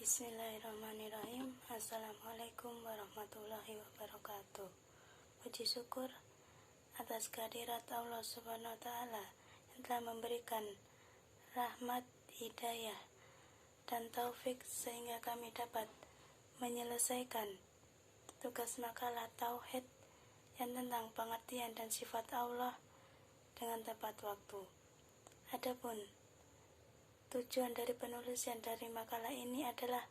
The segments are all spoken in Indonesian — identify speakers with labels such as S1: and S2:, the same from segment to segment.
S1: Bismillahirrahmanirrahim. Assalamualaikum warahmatullahi wabarakatuh. Puji syukur atas kehadirat Allah Subhanahu wa Ta'ala yang telah memberikan rahmat, hidayah, dan taufik sehingga kami dapat menyelesaikan tugas makalah tauhid yang tentang pengertian dan sifat Allah dengan tepat waktu. Adapun tujuan dari penulisan dari makalah ini adalah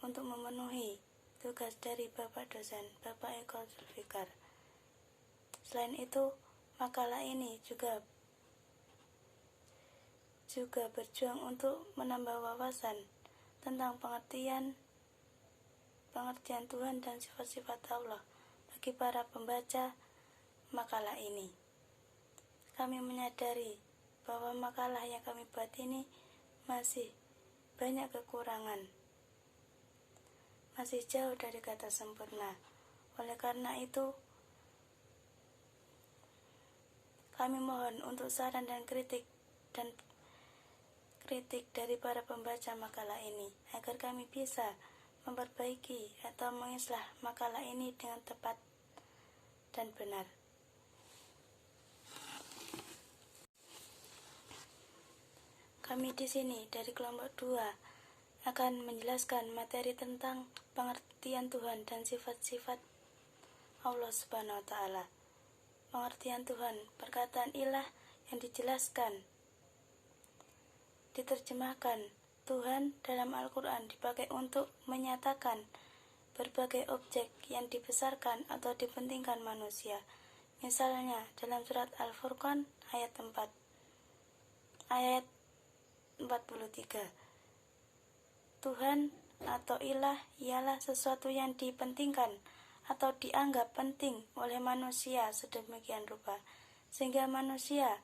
S1: untuk memenuhi tugas dari Bapak dosen, Bapak Eko Zulfikar. Selain itu, makalah ini juga berjuang untuk menambah wawasan tentang pengertian Tuhan dan sifat-sifat Allah bagi para pembaca makalah ini. Kami menyadari bahwa makalah yang kami buat ini masih banyak kekurangan, masih jauh dari kata sempurna. Oleh karena itu, kami mohon untuk saran dan kritik dari para pembaca makalah ini agar kami bisa memperbaiki atau mengislah makalah ini dengan tepat dan benar. Kami di sini dari kelompok 2 akan menjelaskan materi tentang pengertian Tuhan dan sifat-sifat Allah Subhanahu wa Ta'ala. Pengertian Tuhan, perkataan ilah yang dijelaskan, diterjemahkan. Tuhan dalam Al-Quran dipakai untuk menyatakan berbagai objek yang dibesarkan atau dipentingkan manusia. Misalnya dalam surat Al-Furqan ayat 43. Tuhan atau ilah ialah sesuatu yang dipentingkan atau dianggap penting oleh manusia sedemikian rupa sehingga manusia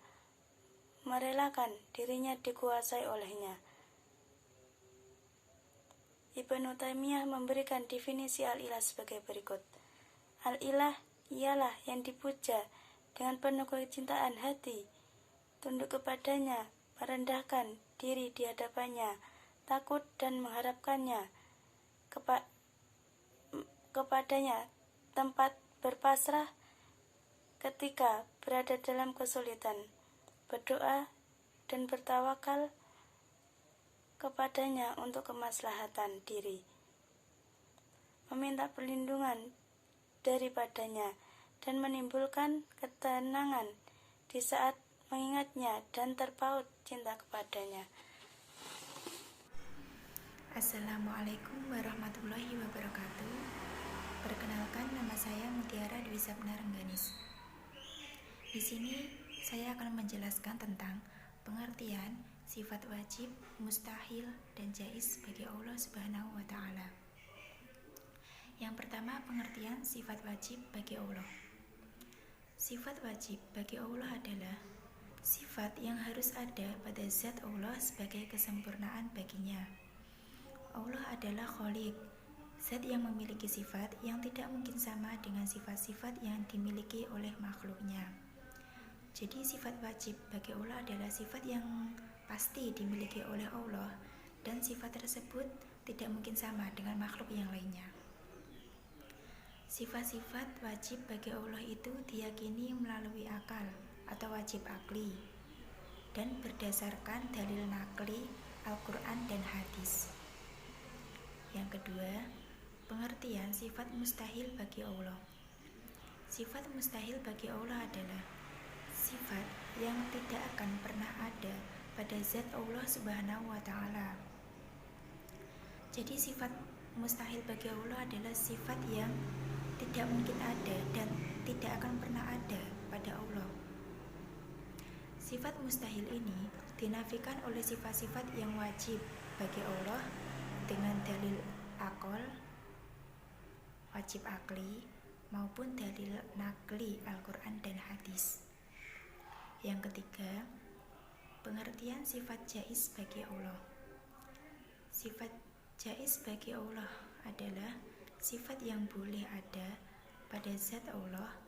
S1: merelakan dirinya dikuasai olehnya. Ibnu Taimiyah memberikan definisi al-ilah sebagai berikut. Al-ilah ialah yang dipuja dengan penuh kecintaan hati, tunduk kepadanya, merendahkan diri di hadapannya, takut dan mengharapkannya, kepadanya tempat berpasrah ketika berada dalam kesulitan, berdoa dan bertawakal kepadanya untuk kemaslahatan diri, meminta perlindungan daripadanya dan menimbulkan ketenangan di saat mengingatnya dan terpaut cinta kepadanya.
S2: Assalamualaikum warahmatullahi wabarakatuh. Perkenalkan, nama saya Mutiara Dwi Sapna Rengganis. Di sini saya akan menjelaskan tentang pengertian sifat wajib, mustahil, dan jaiz bagi Allah Subhanahu wa Ta'ala. Yang pertama, pengertian sifat wajib bagi Allah. Sifat wajib bagi Allah adalah sifat yang harus ada pada zat Allah sebagai kesempurnaan baginya. Allah adalah Khaliq, zat yang memiliki sifat yang tidak mungkin sama dengan sifat-sifat yang dimiliki oleh makhluknya. Jadi sifat wajib bagi Allah adalah sifat yang pasti dimiliki oleh Allah dan sifat tersebut tidak mungkin sama dengan makhluk yang lainnya. Sifat-sifat wajib bagi Allah itu diyakini melalui akal atau wajib akli dan berdasarkan dalil nakli Al-Quran dan hadis. Yang kedua, pengertian sifat mustahil bagi Allah. Sifat mustahil bagi Allah adalah sifat yang tidak akan pernah ada pada zat Allah Subhanahu wa Ta'ala. Jadi sifat mustahil bagi Allah adalah sifat yang tidak mungkin ada dan tidak akan pernah ada pada Allah. Sifat mustahil ini dinafikan oleh sifat-sifat yang wajib bagi Allah dengan dalil akal, wajib akli, maupun dalil nakli Al-Quran dan hadis. Yang ketiga, pengertian sifat jaiz bagi Allah. Sifat jaiz bagi Allah adalah sifat yang boleh ada pada zat Allah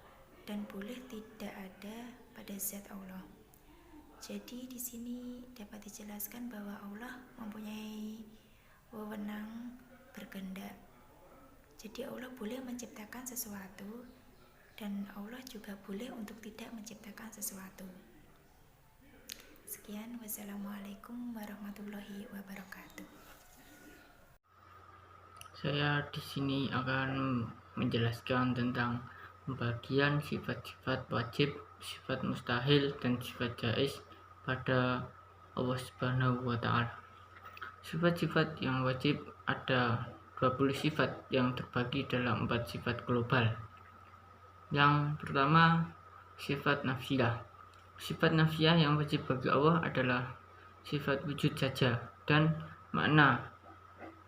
S2: dan boleh tidak ada pada zat Allah. Jadi di sini dapat dijelaskan bahwa Allah mempunyai wewenang, berkehendak. Jadi Allah boleh menciptakan sesuatu dan Allah juga boleh untuk tidak menciptakan sesuatu. Sekian, wassalamualaikum warahmatullahi wabarakatuh.
S3: Saya di sini akan menjelaskan tentang pembagian sifat-sifat wajib, sifat mustahil, dan sifat jaiz pada Allah Subhanahu wa Ta'ala. Sifat-sifat yang wajib ada 20 sifat yang terbagi dalam 4 sifat global. Yang pertama, sifat nafsiyah. Sifat nafsiyah yang wajib bagi Allah adalah sifat wujud saja dan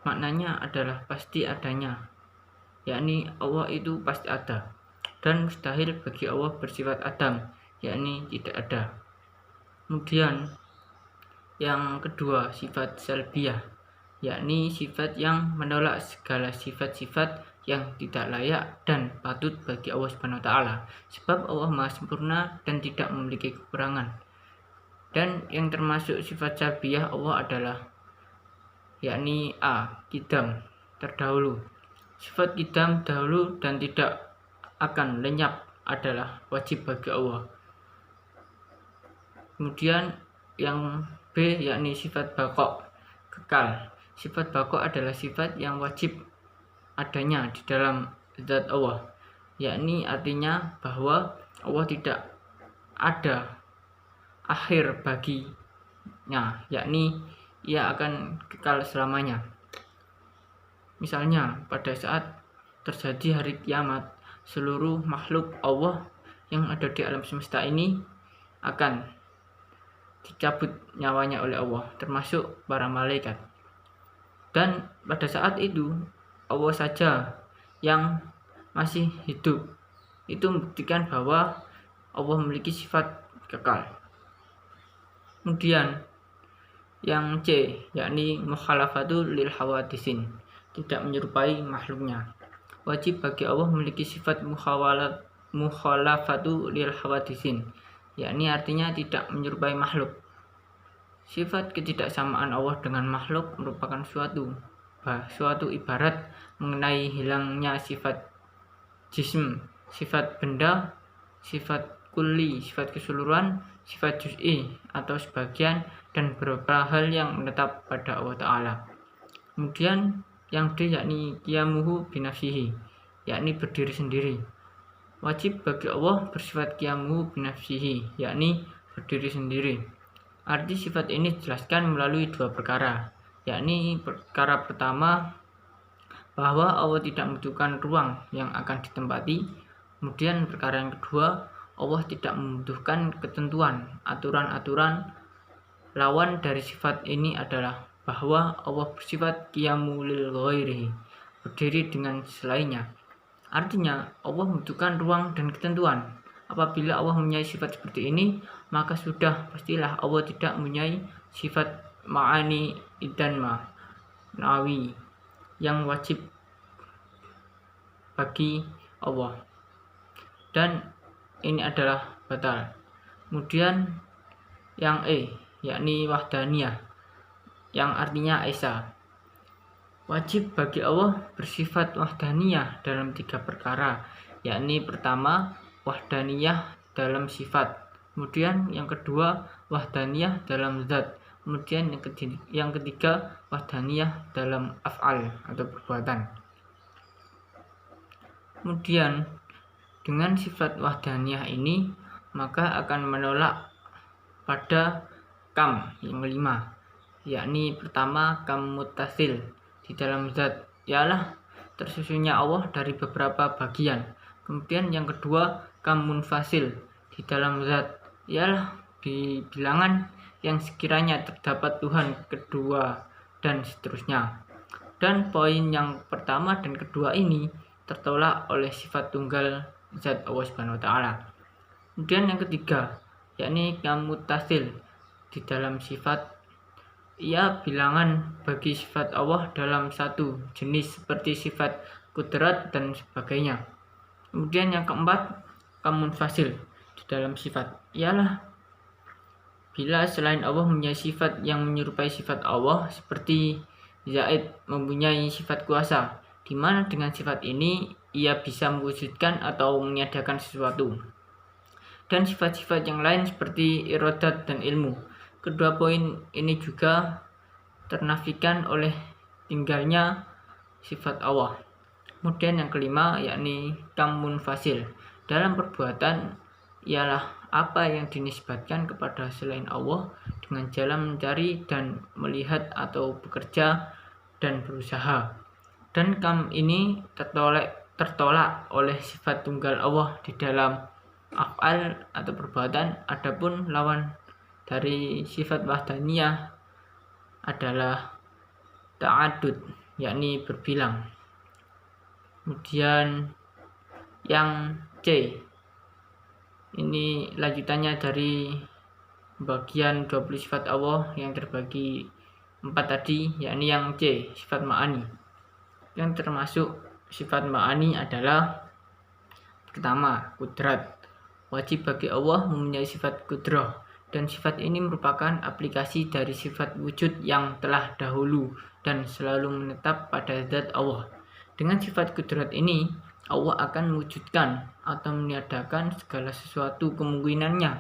S3: maknanya adalah pasti adanya, yakni Allah itu pasti ada, dan mustahil bagi Allah bersifat adam, yakni tidak ada. Kemudian yang kedua, sifat salbiyah, yakni sifat yang menolak segala sifat-sifat yang tidak layak dan patut bagi Allah Subhanahu wa Ta'ala, sebab Allah Maha sempurna dan tidak memiliki kekurangan. Dan yang termasuk sifat salbiyah Allah adalah yakni qidam, terdahulu. Sifat qidam, dahulu dan tidak akan lenyap adalah wajib bagi Allah. Kemudian yang B, yakni sifat baqa, kekal. Sifat baqa adalah sifat yang wajib adanya di dalam zat Allah, yakni artinya bahwa Allah tidak ada akhir baginya, yakni ia akan kekal selamanya. Misalnya pada saat terjadi hari kiamat, seluruh makhluk Allah yang ada di alam semesta ini akan dicabut nyawanya oleh Allah, termasuk para malaikat. Dan pada saat itu Allah saja yang masih hidup. Itu membuktikan bahwa Allah memiliki sifat kekal. Kemudian yang C, yakni mukhalafatu lil hawadisin, tidak menyerupai makhluknya. Wajib bagi Allah memiliki sifat mukhalafatu lil hawadisin, yakni artinya tidak menyerupai makhluk. Sifat ketidaksamaan Allah dengan makhluk merupakan suatu ibarat mengenai hilangnya sifat jism, sifat benda, sifat kulli, sifat keseluruhan, sifat juz'i atau sebagian, dan beberapa hal yang menetap pada Allah Ta'ala. Kemudian yang D, yakni qiyamuhu binafsihi, yakni berdiri sendiri. Wajib bagi Allah bersifat qiyamuhu binafsihi, yakni berdiri sendiri. Arti sifat ini dijelaskan melalui 2 perkara, yakni perkara pertama bahwa Allah tidak membutuhkan ruang yang akan ditempati. Kemudian perkara yang kedua, Allah tidak membutuhkan ketentuan, aturan-aturan. Lawan dari sifat ini adalah bahwa Allah bersifat qiyamu lil ghairihi, berdiri dengan selainnya. Artinya Allah membutuhkan ruang dan ketentuan. Apabila Allah mempunyai sifat seperti ini, maka sudah pastilah Allah tidak mempunyai sifat ma'ani dan ma'nawi yang wajib bagi Allah, dan ini adalah batal. Kemudian yang E, yakni wahdaniyah, yang artinya esa. Wajib bagi Allah bersifat wahdaniyah dalam 3 perkara, yakni pertama wahdaniyah dalam sifat, kemudian yang kedua wahdaniyah dalam zat, kemudian yang ketiga wahdaniyah dalam af'al atau perbuatan. Kemudian dengan sifat wahdaniyah ini maka akan menolak pada kam yang 5, yakni pertama kam muttasil di dalam zat, ialah tersusunnya Allah dari beberapa bagian. Kemudian yang kedua kam munfasil di dalam zat, ialah di bilangan yang sekiranya terdapat Tuhan kedua, dan seterusnya. Dan poin yang pertama dan kedua ini tertolak oleh sifat tunggal zat Allah Subhanahu wa Ta'ala. Kemudian yang ketiga, yakni kam muttasil di dalam sifat, ia bilangan bagi sifat Allah dalam satu jenis seperti sifat kudrat dan sebagainya. Kemudian yang keempat, kam munfasil di dalam sifat, ialah bila selain Allah mempunyai sifat yang menyerupai sifat Allah seperti Zaid mempunyai sifat kuasa, di mana dengan sifat ini ia bisa mewujudkan atau meniadakan sesuatu. Dan sifat-sifat yang lain seperti irodat dan ilmu. Kedua poin ini juga ternafikan oleh tinggalnya sifat Allah. Kemudian yang kelima yakni kamun fasil. Dalam perbuatan ialah apa yang dinisbatkan kepada selain Allah dengan jalan mencari dan melihat atau bekerja dan berusaha. Dan kam ini tertolak oleh sifat tunggal Allah di dalam af'al atau perbuatan. Adapun lawan dari sifat wahdaniyah adalah ta'adud, yakni berbilang. Kemudian yang C, ini lanjutannya dari bagian 20 sifat Allah yang terbagi 4 tadi, yakni yang C, sifat ma'ani. Yang termasuk sifat ma'ani adalah pertama, kudrat. Wajib bagi Allah mempunyai sifat kudrah, dan sifat ini merupakan aplikasi dari sifat wujud yang telah dahulu dan selalu menetap pada zat Allah. Dengan sifat kudrat ini, Allah akan mewujudkan atau meniadakan segala sesuatu kemungkinannya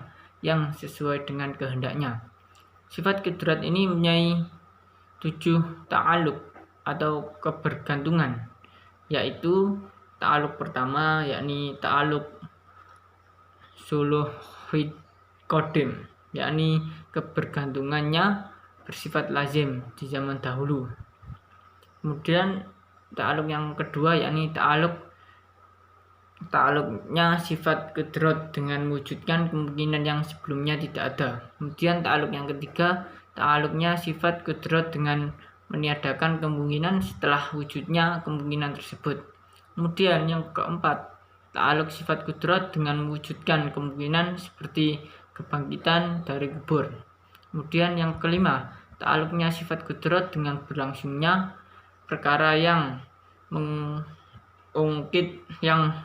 S3: yang sesuai dengan kehendaknya. Sifat kudrat ini mempunyai 7 ta'aluk atau kebergantungan, yaitu ta'aluk pertama yakni ta'aluk suluhid qadim, yakni kebergantungannya bersifat lazim di zaman dahulu. Kemudian ta'aluk yang kedua yakni ta'aluknya sifat kudrat dengan mewujudkan kemungkinan yang sebelumnya tidak ada. Kemudian ta'aluk yang ketiga, ta'aluknya sifat kudrat dengan meniadakan kemungkinan setelah wujudnya kemungkinan tersebut. Kemudian yang keempat, ta'aluk sifat kudrat dengan mewujudkan kemungkinan seperti kebangkitan dari kubur. Kemudian yang kelima, ta'aluknya sifat kudrat dengan berlangsungnya perkara yang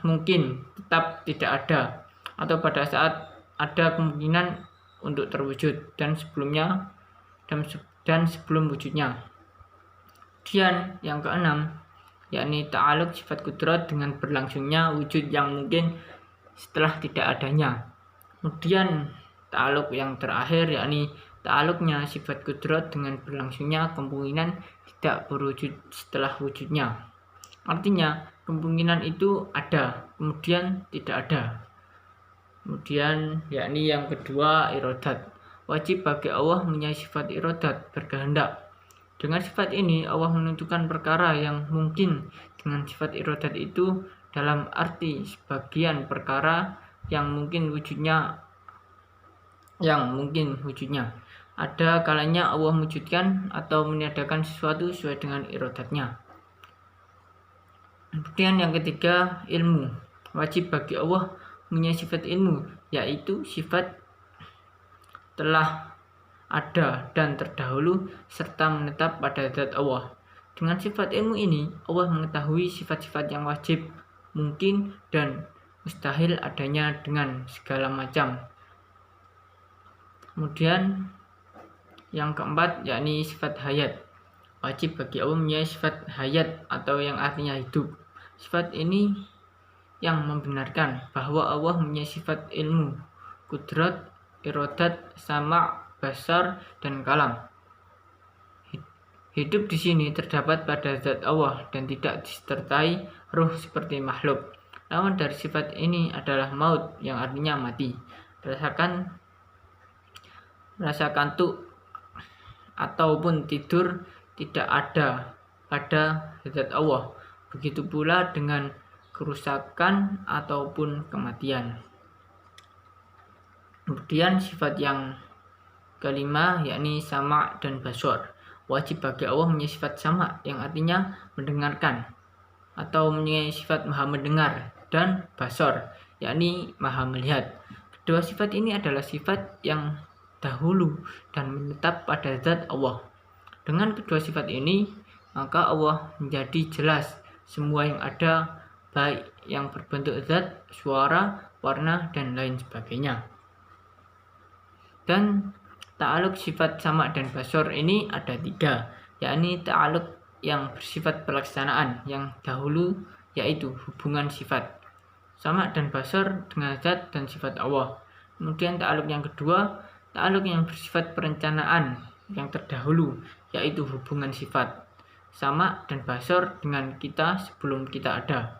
S3: mungkin tetap tidak ada atau pada saat ada kemungkinan untuk terwujud dan sebelum wujudnya. Kemudian yang keenam yakni ta'aluk sifat kudrat dengan berlangsungnya wujud yang mungkin setelah tidak adanya. Kemudian ta'aluk yang terakhir yakni ta'aluknya sifat kudrat dengan berlangsungnya kemungkinan tidak berwujud setelah wujudnya. Artinya kemungkinan itu ada, kemudian tidak ada. Kemudian yakni yang kedua, irodat. Wajib bagi Allah mempunyai sifat irodat, berkehendak. Dengan sifat ini Allah menentukan perkara yang mungkin. Dengan sifat irodat itu dalam arti sebagian perkara yang mungkin wujudnya. Ada kalanya Allah mewujudkan atau meniadakan sesuatu sesuai dengan irodatnya. Kemudian yang ketiga, ilmu. Wajib bagi Allah mempunyai sifat ilmu, yaitu sifat telah ada dan terdahulu serta menetap pada zat Allah. Dengan sifat ilmu ini, Allah mengetahui sifat-sifat yang wajib, mungkin, dan mustahil adanya dengan segala macam. Kemudian yang keempat yakni sifat hayat. Wajib bagi Allah mempunyai sifat hayat atau yang artinya hidup. Sifat ini yang membenarkan bahwa Allah mempunyai sifat ilmu, kudrat, irodat, sama, basar, dan kalam. Hidup di sini terdapat pada zat Allah dan tidak disertai ruh seperti makhluk. Lawan dari sifat ini adalah maut yang artinya mati. Rasa kantuk ataupun tidur tidak ada pada zat Allah. Begitu pula dengan kerusakan ataupun kematian. Kemudian sifat yang kelima yakni sama dan basar. Wajib bagi Allah mempunyai sifat sama yang artinya mendengarkan atau mempunyai sifat maha mendengar, dan basar yakni maha melihat. Kedua sifat ini adalah sifat yang dahulu dan menetap pada zat Allah. Dengan kedua sifat ini, maka Allah menjadi jelas semua yang ada, baik yang berbentuk zat, suara, warna, dan lain sebagainya. Dan ta'aluk sifat sama dan basar ini ada 3. yakni ta'aluk yang bersifat pelaksanaan yang dahulu, yaitu hubungan sifat sama dan basar dengan zat dan sifat Allah. Kemudian ta'aluk yang kedua, ta'aluk yang bersifat perencanaan yang terdahulu, yaitu hubungan sifat sama dan basar dengan kita sebelum kita ada.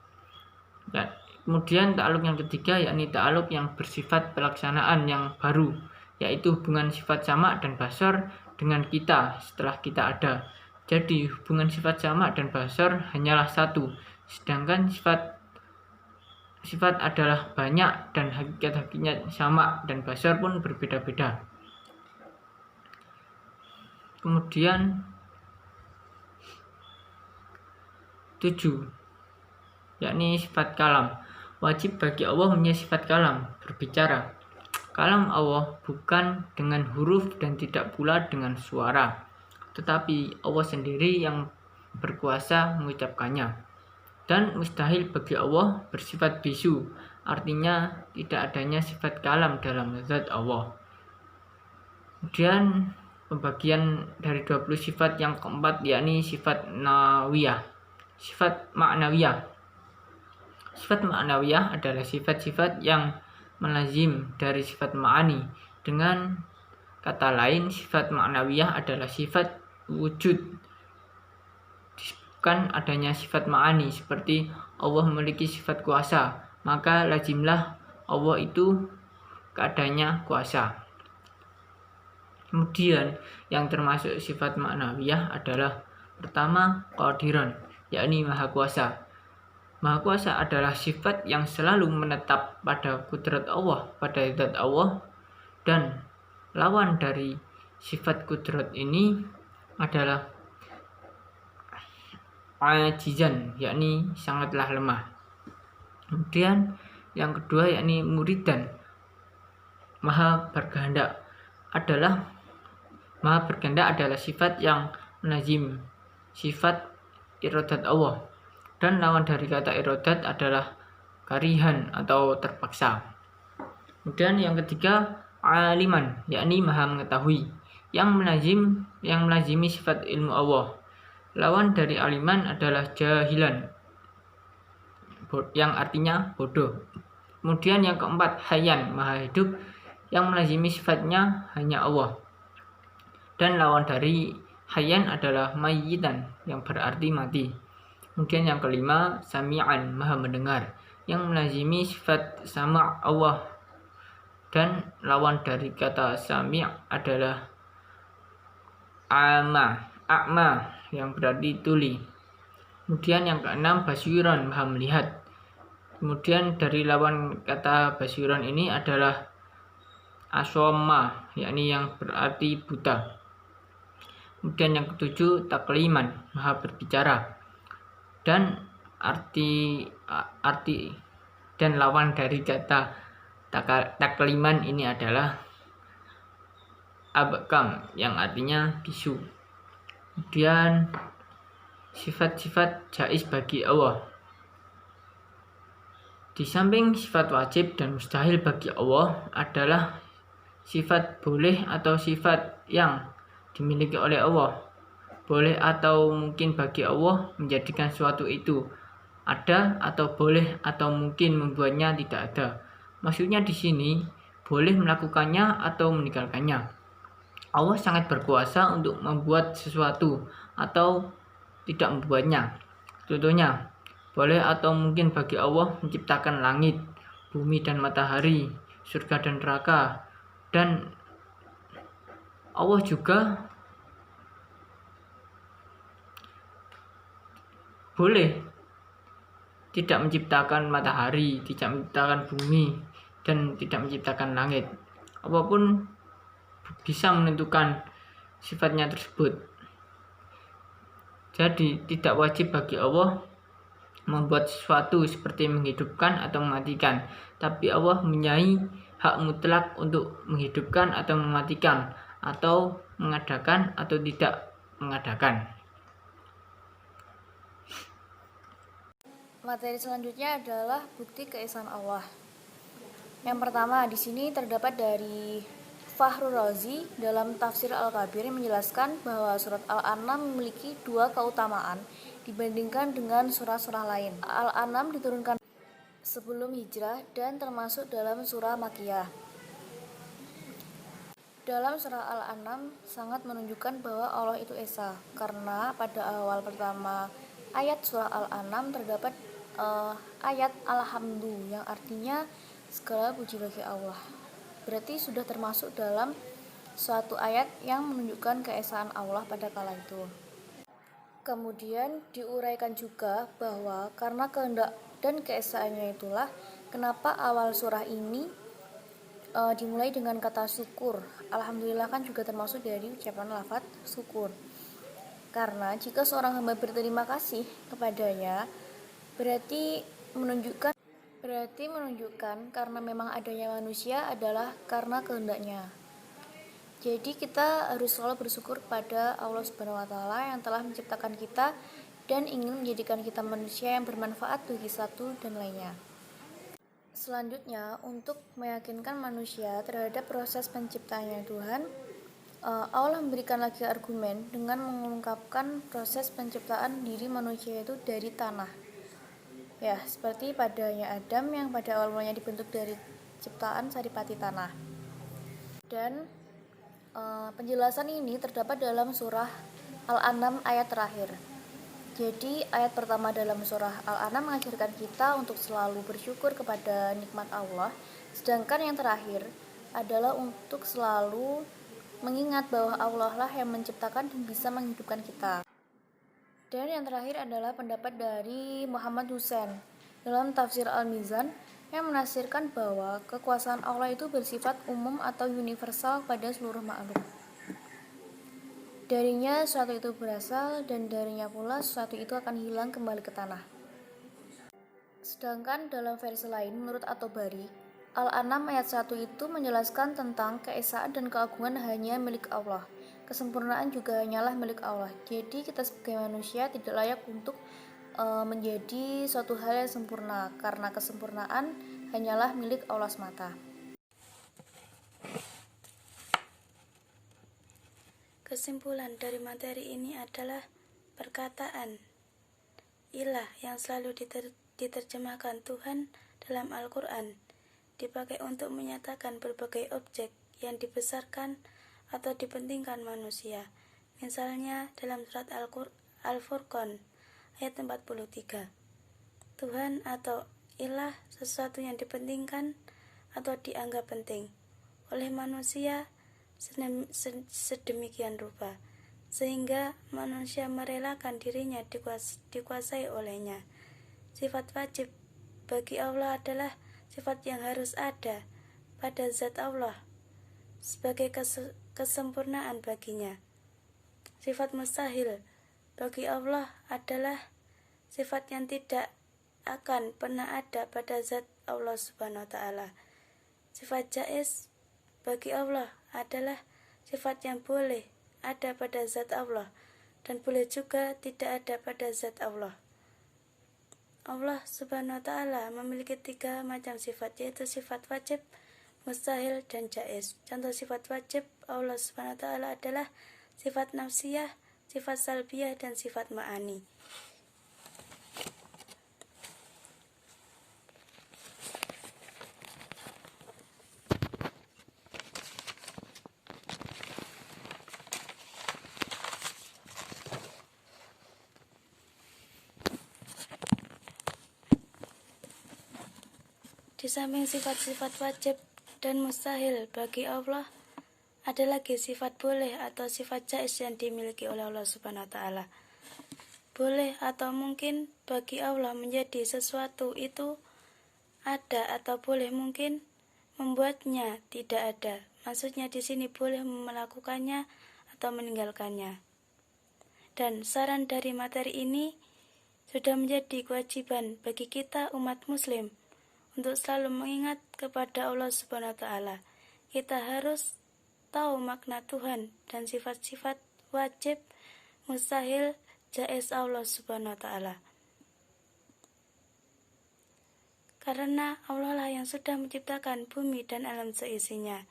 S3: Ya, kemudian ta'aluk yang ketiga, yakni ta'aluk yang bersifat pelaksanaan yang baru, yaitu hubungan sifat sama dan basar dengan kita setelah kita ada. Jadi hubungan sifat sama dan basar hanyalah satu, sedangkan sifat adalah banyak dan hakikat-hakikat sama dan basar pun berbeda-beda. Kemudian 7, yakni sifat kalam. Wajib bagi Allah punya sifat kalam, berbicara. Kalam Allah bukan dengan huruf dan tidak pula dengan suara, tetapi Allah sendiri yang berkuasa mengucapkannya. Dan mustahil bagi Allah bersifat bisu, artinya tidak adanya sifat kalam dalam zat Allah. Kemudian pembagian dari 20 sifat yang keempat, yakni sifat nawiyah, sifat ma'nawiyah. Sifat ma'nawiyah adalah sifat-sifat yang melazim dari sifat ma'ani. Dengan kata lain, sifat ma'nawiyah adalah sifat wujud. Disebutkan adanya sifat ma'ani seperti Allah memiliki sifat kuasa, maka lazimlah Allah itu keadaannya kuasa. Kemudian yang termasuk sifat ma'nawiyah adalah pertama, qadiran, yakni maha kuasa. Maha kuasa adalah sifat yang selalu menetap pada kudrat Allah, pada zat Allah, dan lawan dari sifat kudrat ini adalah ajizan, yakni sangatlah lemah. Kemudian yang kedua, yakni muridan, maha berkehendak. Maha berkehendak adalah sifat yang menazim sifat iradat Allah, dan lawan dari kata iradat adalah karihan atau terpaksa. Kemudian yang ketiga, aliman, yakni maha mengetahui, yang melazimi sifat ilmu Allah. Lawan dari aliman adalah jahilan, yang artinya bodoh. Kemudian yang keempat, hayyan, maha hidup, yang melazimi sifatnya hanya Allah. Dan lawan dari hayyan adalah mayyitan, yang berarti mati. Kemudian yang kelima, sami'an, maha mendengar, yang melazimi sifat sama' Allah. Dan lawan dari kata sami' adalah a'ma, yang berarti tuli. Kemudian yang keenam, basiran, maha melihat. Kemudian dari lawan kata basiran ini adalah asoma, yakni yang berarti buta. Kemudian yang ketujuh, takliman, maha berbicara. Dan arti dan lawan dari kata takliman ini adalah abkam, yang artinya bisu. Kemudian sifat-sifat jaiz bagi Allah. Di samping sifat wajib dan mustahil bagi Allah adalah sifat boleh atau sifat yang dimiliki oleh Allah. Boleh atau mungkin bagi Allah menjadikan suatu itu ada, atau boleh atau mungkin membuatnya tidak ada. Maksudnya di sini boleh melakukannya atau meninggalkannya. Allah sangat berkuasa untuk membuat sesuatu atau tidak membuatnya. Contohnya, boleh atau mungkin bagi Allah menciptakan langit, bumi dan matahari, surga dan neraka. Dan Allah juga boleh tidak menciptakan matahari, tidak menciptakan bumi, dan tidak menciptakan langit. Apapun bisa menentukan sifatnya tersebut. Jadi tidak wajib bagi Allah membuat sesuatu seperti menghidupkan atau mematikan, tapi Allah mempunyai hak mutlak untuk menghidupkan atau mematikan, atau mengadakan atau tidak mengadakan.
S4: Materi selanjutnya adalah bukti keesaan Allah. Yang pertama, di sini terdapat dari Fakhrul Razi dalam tafsir Al-Kabir menjelaskan bahwa surat Al-An'am memiliki dua keutamaan dibandingkan dengan surah-surah lain. Al-An'am diturunkan sebelum hijrah dan termasuk dalam surah Makkiyah. Dalam surah Al-An'am sangat menunjukkan bahwa Allah itu Esa, karena pada awal pertama ayat surah Al-An'am terdapat ayat Alhamdu yang artinya segala puji bagi Allah. Berarti sudah termasuk dalam suatu ayat yang menunjukkan keesaan Allah pada kala itu. Kemudian diuraikan juga bahwa karena kehendak dan keesaannya itulah kenapa awal surah ini dimulai dengan kata syukur. Alhamdulillah kan juga termasuk dari ucapan lafaz syukur. Karena jika seorang hamba berterima kasih kepadanya, berarti menunjukkan karena memang adanya manusia adalah karena kehendaknya. Jadi kita harus selalu bersyukur kepada Allah Subhanahu wa taala yang telah menciptakan kita dan ingin menjadikan kita manusia yang bermanfaat bagi satu dan lainnya. Selanjutnya, untuk meyakinkan manusia terhadap proses penciptaannya Tuhan, Allah memberikan lagi argumen dengan mengungkapkan proses penciptaan diri manusia itu dari tanah. Ya, seperti padanya Adam yang pada awalnya dibentuk dari ciptaan saripati tanah. Dan penjelasan ini terdapat dalam surah Al-An'am ayat terakhir. Jadi ayat pertama dalam surah Al-An'am mengajarkan kita untuk selalu bersyukur kepada nikmat Allah, sedangkan yang terakhir adalah untuk selalu mengingat bahwa Allah lah yang menciptakan dan bisa menghidupkan kita. Dan yang terakhir adalah pendapat dari Muhammad Husain dalam tafsir Al-Mizan yang menafsirkan bahwa kekuasaan Allah itu bersifat umum atau universal pada seluruh makhluk. Darinya sesuatu itu berasal dan darinya pula sesuatu itu akan hilang kembali ke tanah. Sedangkan dalam versi lain menurut At-Tabari, Al-An'am ayat 1 itu menjelaskan tentang keesaan dan keagungan hanya milik Allah. Kesempurnaan juga hanyalah milik Allah. Jadi kita sebagai manusia tidak layak untuk menjadi suatu hal yang sempurna, karena kesempurnaan hanyalah milik Allah semata.
S1: Kesimpulan dari materi ini adalah perkataan ilah yang selalu diterjemahkan Tuhan dalam Al-Quran dipakai untuk menyatakan berbagai objek yang dibesarkan atau dipentingkan manusia. Misalnya dalam surat Al-Furqan ayat 43. Tuhan atau ilah sesuatu yang dipentingkan atau dianggap penting oleh manusia sedemikian rupa sehingga manusia merelakan dirinya dikuasai olehnya. Sifat wajib bagi Allah adalah sifat yang harus ada pada zat Allah sebagai kesempurnaan baginya. Sifat mustahil bagi Allah adalah sifat yang tidak akan pernah ada pada zat Allah Subhanahu wa taala. Sifat jaiz bagi Allah adalah sifat yang boleh ada pada zat Allah dan boleh juga tidak ada pada zat Allah. Allah Subhanahu wa taala memiliki 3 macam sifat, yaitu sifat wajib, mustahil, dan jaiz. Contoh sifat wajib Allah Subhanahu wa taala adalah sifat nafsiyah, sifat salbiyah, dan sifat ma'ani. Di samping sifat-sifat wajib dan mustahil bagi Allah, ada lagi sifat boleh atau sifat jaiz yang dimiliki oleh Allah Subhanahu wa taala. Boleh atau mungkin bagi Allah menjadi sesuatu itu ada atau boleh mungkin membuatnya tidak ada. Maksudnya di sini boleh melakukannya atau meninggalkannya. Dan saran dari materi ini sudah menjadi kewajiban bagi kita umat muslim untuk selalu mengingat kepada Allah Subhanahu wa taala. Kita harus tahu makna Tuhan dan sifat-sifat wajib, mustahil, jaiz Allah Subhanahu wa taala. Karena Allah lah yang sudah menciptakan bumi dan alam seisinya.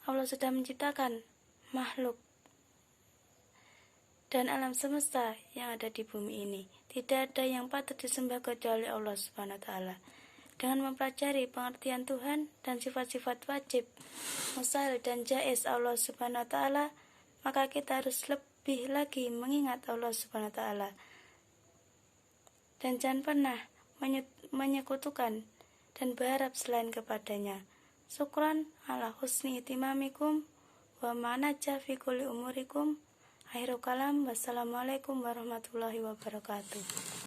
S1: Allah sudah menciptakan makhluk dan alam semesta yang ada di bumi ini. Tidak ada yang patut disembah kecuali Allah Subhanahu wa Ta'ala. Dengan mempelajari pengertian Tuhan dan sifat-sifat wajib, mustahil dan jaiz Allah Subhanahu wa Ta'ala, maka kita harus lebih lagi mengingat Allah Subhanahu wa Ta'ala. Dan jangan pernah menyekutukan dan berharap selain kepadanya. Syukran ala husni itimamikum wa ma'naja fi kulli umurikum. Akhirul kalam, wassalamualaikum warahmatullahi wabarakatuh.